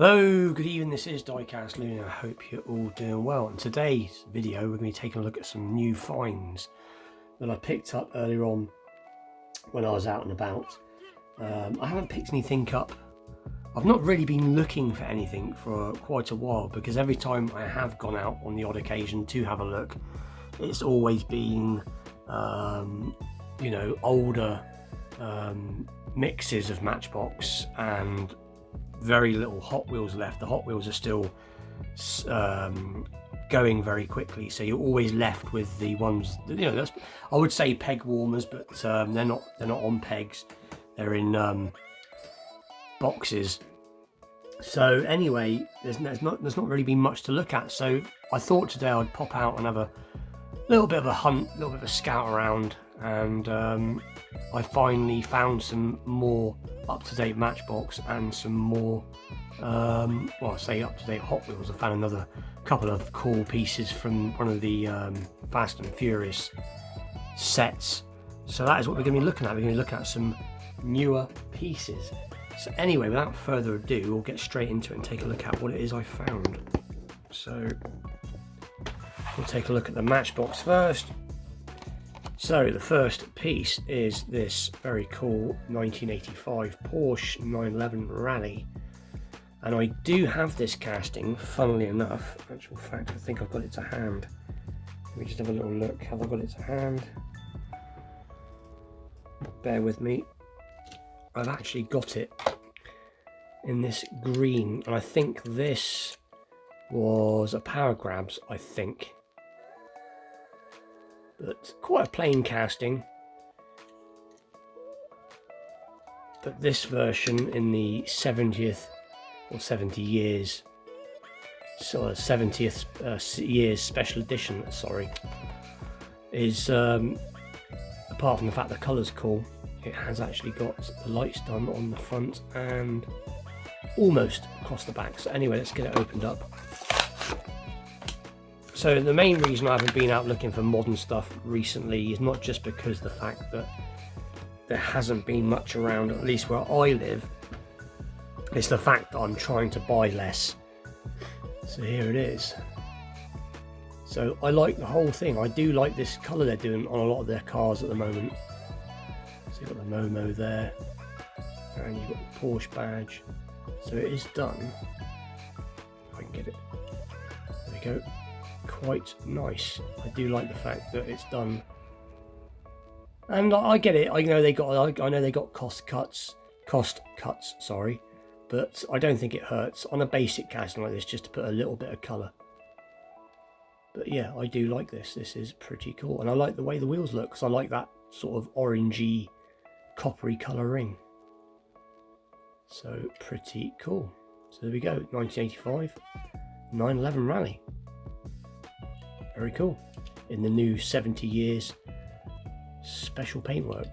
Hello, good evening, this is Diecast Looney. I hope you're all doing well. In today's video we're going to be taking a look at some new finds that I picked up earlier on when I was out and about. I haven't picked anything up. I've not really been looking for anything for quite a while, because every time I have gone out on the odd occasion to have a look, it's always been you know, older mixes of Matchbox and very little Hot Wheels left. The Hot Wheels are still going very quickly, so you're always left with the ones that, you know, that's, I would say peg warmers, but they're not on pegs, they're in boxes. So anyway, there's not really been much to look at, so I thought today I'd pop out and have a little bit of a hunt, a little bit of a scout around, and I finally found some more up-to-date Matchbox and some more well, I say up-to-date Hot Wheels. I found another couple of cool pieces from one of the Fast and Furious sets, so that is what we're going to be looking at. We're going to look at some newer pieces. So anyway, without further ado, we'll get straight into it and take a look at what it is I found. So we'll take a look at the Matchbox first. So the first piece is this very cool 1985 Porsche 911 Rally, and I do have this casting, funnily enough. Actual fact, I think I've got it to hand. Let me just have a little look. Have I got it to hand? Bear with me. I've actually got it in this green, and I think this was a Power Grabs, I think. But quite a plain casting. But this version in the 70th or 70 years, so 70th years special edition, sorry, is apart from the fact the colour's cool, it has actually got the lights done on the front and almost across the back. So anyway, let's get it opened up. So the main reason I haven't been out looking for modern stuff recently is not just because the fact that there hasn't been much around, at least where I live. It's the fact that I'm trying to buy less. So here it is. So I like the whole thing. I do like this colour they're doing on a lot of their cars at the moment. So you've got the Momo there, and you've got the Porsche badge. So it is done. If I can get it. There we go. Quite nice. I do like the fact that it's done, and I get it. I know they got cost cuts, sorry, but I don't think it hurts on a basic casting like this just to put a little bit of colour. But yeah, I do like this. This is pretty cool, and I like the way the wheels look, because I like that sort of orangey, coppery colour ring. So pretty cool. So there we go, 1985 911 Rally. Very cool, in the new 70 years special paintwork.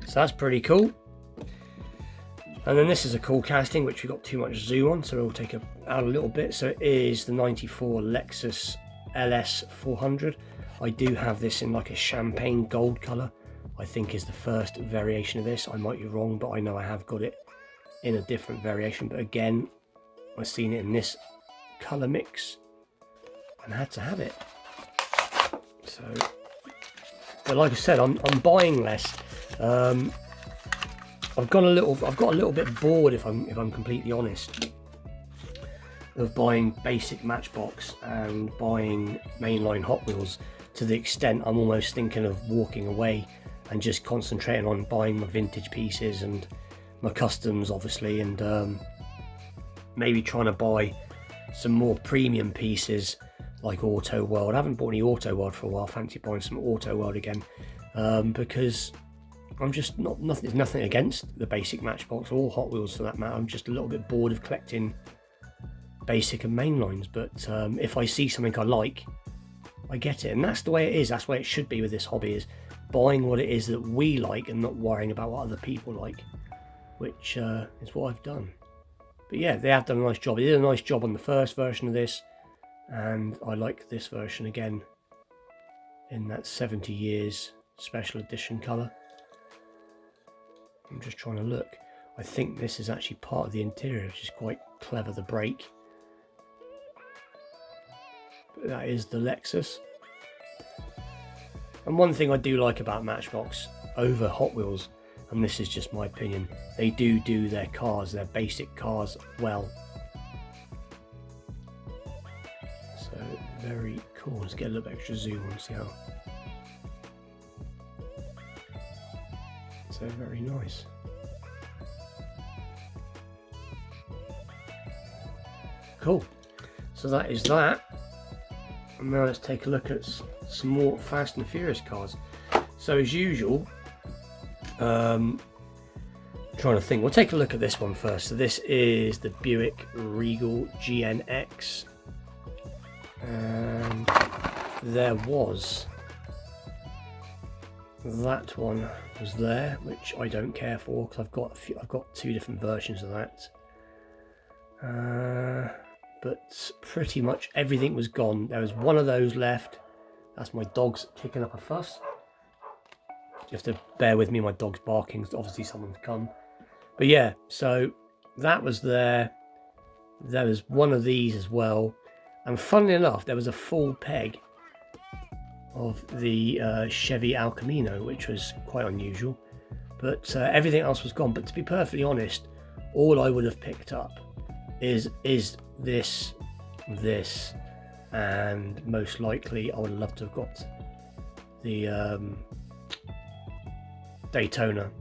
So that's pretty cool. And then this is a cool casting which we got too much zoom on, so we'll take it out a little bit. So it is the 94 Lexus LS 400. I do have this in like a champagne gold colour. I think is the first variation of this. I might be wrong, but I know I have got it in a different variation. But again, I've seen it in this colour mix and I had to have it. So, but like I said, I'm buying less. I've got a little bit bored, if I'm completely honest, of buying basic Matchbox and buying mainline Hot Wheels, to the extent I'm almost thinking of walking away and just concentrating on buying my vintage pieces and my customs, obviously, and maybe trying to buy some more premium pieces like Auto World. I haven't bought any Auto World for a while. I fancy buying some Auto World again, because I'm just there's nothing against the basic Matchbox or Hot Wheels for that matter. I'm just a little bit bored of collecting basic and mainlines. But if I see something I like, I get it, and that's the way it is. That's the way it should be with this hobby, is buying what it is that we like and not worrying about what other people like, which is what I've done. But yeah, they have done a nice job. They did a nice job on the first version of this, and I like this version again in that 70 years special edition colour. I'm just trying to look. I think this is actually part of the interior, which is quite clever, the brake. But that is the Lexus. And one thing I do like about Matchbox over Hot Wheels, and this is just my opinion, they do their cars, their basic cars, well. So very cool. Let's get a little bit extra zoom on, see how. So very nice. Cool. So that is that. And now let's take a look at some more Fast and Furious cars. So as usual, trying to think, we'll take a look at this one first. So this is the Buick Regal GNX, and there was that one was there, which I don't care for because I've got two different versions of that. But pretty much everything was gone. There was one of those left. That's my dog's kicking up a fuss. You have to bear with me, my dog's barking, obviously someone's come. But yeah, so that was there. There was one of these as well. And funnily enough, there was a full peg of the Chevy Camino, which was quite unusual. But everything else was gone. But to be perfectly honest, all I would have picked up is this, and most likely I would have loved to have got the Daytona.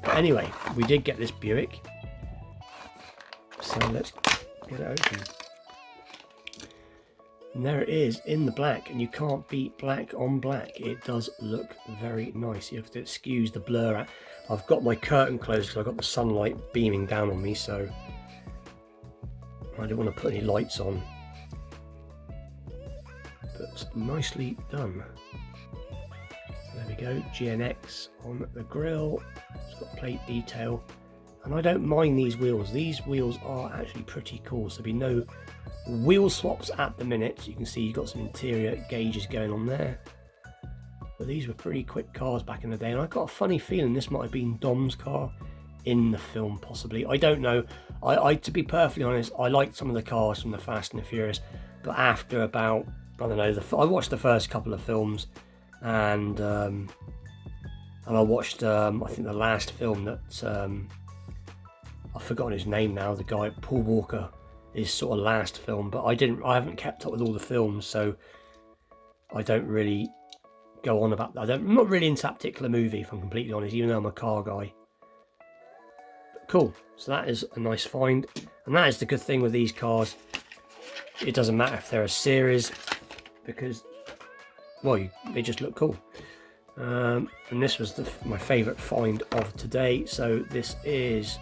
But anyway, we did get this Buick, so let's get it open. And there it is in the black, and you can't beat black on black. It does look very nice. You have to excuse the blur out. I've got my curtain closed because I've got the sunlight beaming down on me, so I don't want to put any lights on. But nicely done. So there we go, GNX on the grille. It's got plate detail, and I don't mind these wheels. These wheels are actually pretty cool. So there'll be no wheel swaps at the minute. You can see you've got some interior gauges going on there. But these were pretty quick cars back in the day, and I got a funny feeling this might have been Dom's car in the film, possibly. I don't know. I to be perfectly honest, I liked some of the cars from the Fast and the Furious, but after about, I don't know, I watched the first couple of films, and I watched I think the last film that I've forgotten his name now. The guy Paul Walker, his sort of last film, but I haven't kept up with all the films, so I don't really go on about that. I'm not really into that particular movie, if I'm completely honest, even though I'm a car guy. But cool, so that is a nice find, and that is the good thing with these cars. It doesn't matter if they're a series, because, well, they just look cool. And this was my favourite find of today. So this is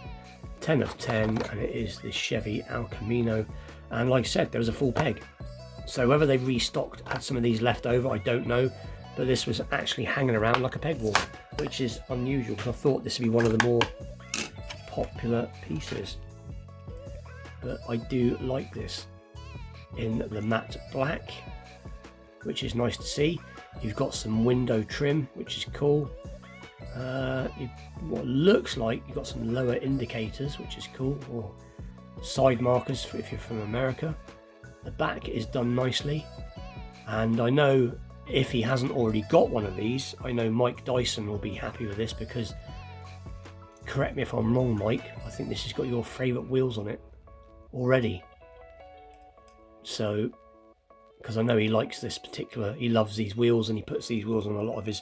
10 of 10, and it is the Chevy Camino. And like I said, there was a full peg. So whether they restocked, had some of these left over, I don't know. But this was actually hanging around like a peg wall, which is unusual, because I thought this would be one of the more popular pieces. But I do like this in the matte black, which is nice to see. You've got some window trim, which is cool. What looks like you've got some lower indicators, which is cool, or side markers if you're from America. The back is done nicely, and I know if he hasn't already got one of these, I know Mike Dyson will be happy with this, because, correct me if I'm wrong, Mike, I think this has got your favourite wheels on it already. So, because I know he likes this particular, he loves these wheels, and he puts these wheels on a lot of his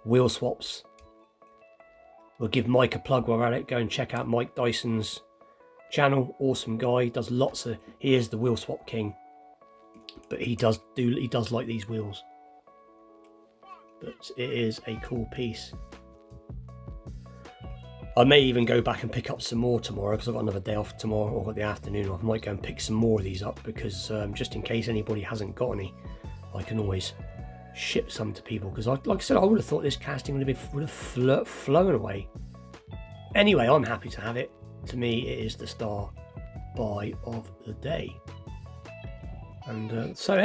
wheel swaps. We'll give Mike a plug while we're at it. Go and check out Mike Dyson's channel. Awesome guy. He does lots of, he is the wheel swap king, but he does like these wheels. But it is a cool piece. I may even go back and pick up some more tomorrow, because I've got another day off tomorrow, or the afternoon off. I might go and pick some more of these up, because just in case anybody hasn't got any, I can always ship some to people, because like I said, I would have thought this casting would have flown away. Anyway, I'm happy to have it. To me, it is the star buy of the day. And so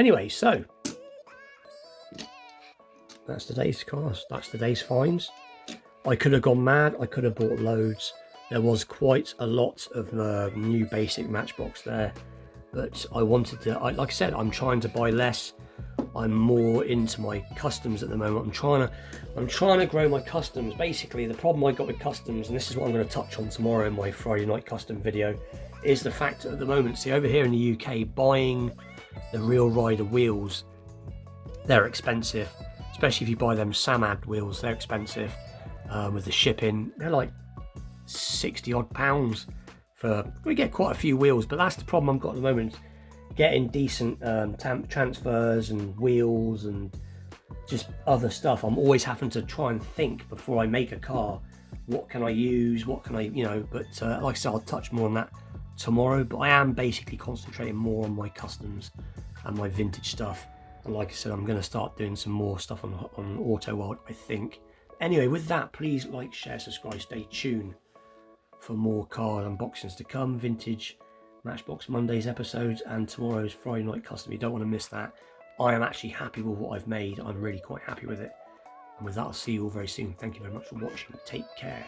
that's today's cars. That's today's finds. I could have gone mad, I could have bought loads. There was quite a lot of new basic Matchbox there, but I wanted to, like I said, I'm trying to buy less. I'm more into my customs at the moment. I'm trying to grow my customs. Basically, the problem I got with customs, and this is what I'm going to touch on tomorrow in my Friday night custom video, is the fact that at the moment, see over here in the UK, buying the Real Rider wheels, they're expensive, especially if you buy them Samad wheels. They're expensive with the shipping. They're like 60 odd pounds for, we get quite a few wheels, but that's the problem I've got at the moment. Getting decent transfers and wheels and just other stuff. I'm always having to try and think before I make a car, what can I use, what can I, but like I said, I'll touch more on that tomorrow. But I am basically concentrating more on my customs and my vintage stuff, and like I said, I'm going to start doing some more stuff on Auto World, I think. Anyway, with that, please like, share, subscribe, stay tuned for more car unboxings to come, vintage Matchbox Mondays episodes, and tomorrow's Friday night custom. You don't want to miss that. I am actually happy with what I've made. I'm really quite happy with it. And with that, I'll see you all very soon. Thank you very much for watching. Take care.